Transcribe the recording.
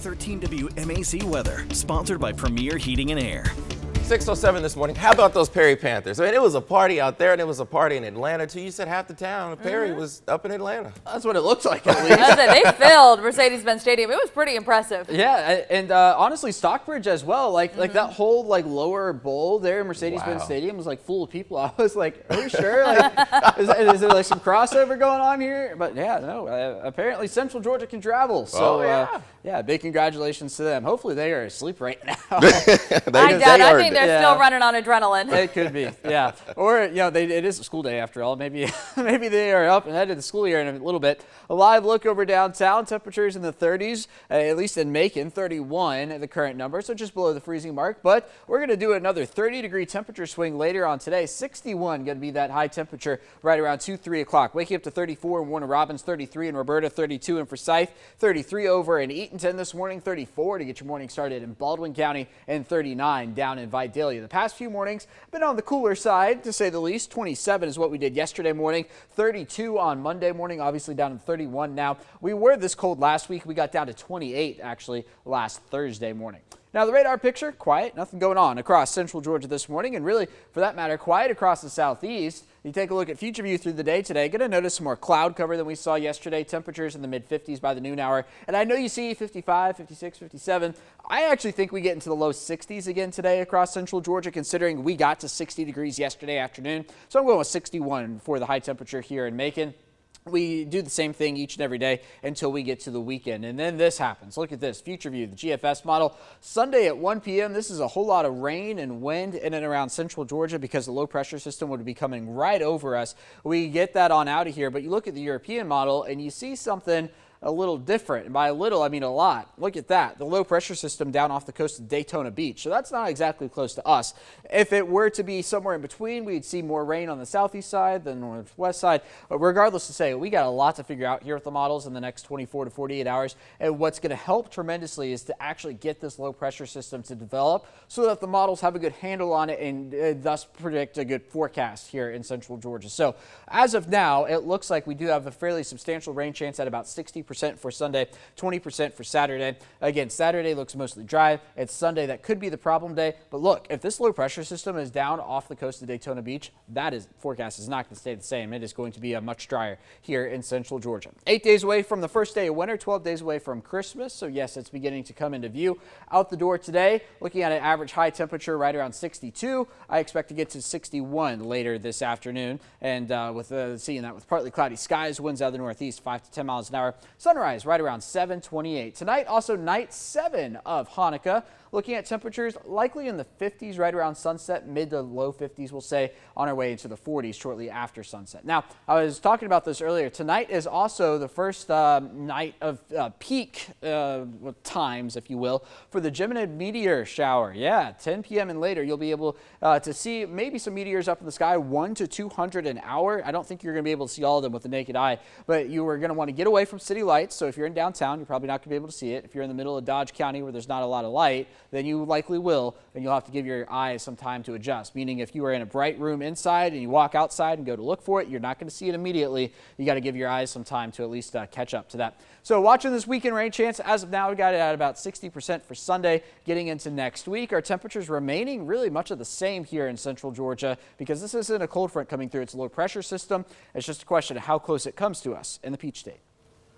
13 WMAC weather, sponsored by Premier Heating and Air. 6:07 this morning. How about those Perry Panthers? I mean, it was a party out there, and it was a party in Atlanta, too. You said half the town of Perry was up in Atlanta. That's what it looked like, at least. They filled Mercedes-Benz Stadium. It was pretty impressive. Yeah, and honestly, Stockbridge as well. Like that whole lower bowl there in Mercedes-Benz Stadium was full of people. I was like, are you sure? Is there some crossover going on here? But yeah, no. Apparently, Central Georgia can travel. So big congratulations to them. Hopefully, they are asleep right now. I doubt. I think they're still running on adrenaline. It could be, yeah. Or it is a school day after all. Maybe they are up and headed to school here in a little bit. A live look over downtown. Temperatures in the 30s, at least in Macon, 31 the current number, so just below the freezing mark. But we're going to do another 30-degree temperature swing later on today. 61 going to be that high temperature right around 3 o'clock. Waking up to 34 in Warner Robins, 33 in Roberta, 32 in Forsyth, 33 over in Eatonton this morning, 34 to get your morning started in Baldwin County, and 39 down in Vidalia. The past few mornings been on the cooler side, to say the least. 27 is what we did yesterday morning, 32 on Monday morning, obviously down to 31 now. We were this cold last week. We got down to 28 actually last Thursday morning. Now, the radar picture, quiet, nothing going on across central Georgia this morning, and really, for that matter, quiet across the southeast. You take a look at future view through the day today, going to notice some more cloud cover than we saw yesterday. Temperatures in the mid-50s by the noon hour. And I know you see 55, 56, 57. I actually think we get into the low 60s again today across central Georgia, considering we got to 60 degrees yesterday afternoon. So I'm going with 61 for the high temperature here in Macon. We do the same thing each and every day until we get to the weekend. And then this happens. Look at this. Future view, the GFS model. Sunday at 1 p.m., this is a whole lot of rain and wind in and around central Georgia because the low pressure system would be coming right over us. We get that on out of here. But you look at the European model and you see something a little different. And by a little, I mean a lot. Look at that. The low pressure system down off the coast of Daytona Beach. So that's not exactly close to us. If it were to be somewhere in between, we'd see more rain on the southeast side than the northwest side. But regardless to say, we got a lot to figure out here with the models in the next 24 to 48 hours. And what's going to help tremendously is to actually get this low pressure system to develop so that the models have a good handle on it and thus predict a good forecast here in central Georgia. So as of now, it looks like we do have a fairly substantial rain chance at about 60% for Sunday, 20% for Saturday. Again, Saturday looks mostly dry. It's Sunday that could be the problem day. But look, if this low pressure system is down off the coast of Daytona Beach, forecast is not going to stay the same. It is going to be much drier here in central Georgia. 8 days away from the first day of winter, 12 days away from Christmas. So yes, it's beginning to come into view. Out the door today, looking at an average high temperature right around 62. I expect to get to 61 later this afternoon. And seeing that with partly cloudy skies, winds out of the northeast, 5 to 10 miles an hour. Sunrise right around 7:28. Tonight, also night 7 of Hanukkah. Looking at temperatures likely in the 50s right around sunset, mid to low 50s, we'll say, on our way into the 40s shortly after sunset. Now, I was talking about this earlier. Tonight is also the first night of peak times, if you will, for the Geminid meteor shower. Yeah, 10 p.m. and later, you'll be able to see maybe some meteors up in the sky, 1 to 200 an hour. I don't think you're going to be able to see all of them with the naked eye, but you are going to want to get away from city lights. So if you're in downtown, you're probably not going to be able to see it. If you're in the middle of Dodge County where there's not a lot of light, then you likely will, and you'll have to give your eyes some time to adjust. Meaning if you are in a bright room inside and you walk outside and go to look for it, you're not going to see it immediately. You got to give your eyes some time to at least catch up to that. So watching this weekend rain chance, as of now, we got it at about 60% for Sunday. Getting into next week, our temperatures remaining really much of the same here in central Georgia because this isn't a cold front coming through. It's a low pressure system. It's just a question of how close it comes to us in the Peach State.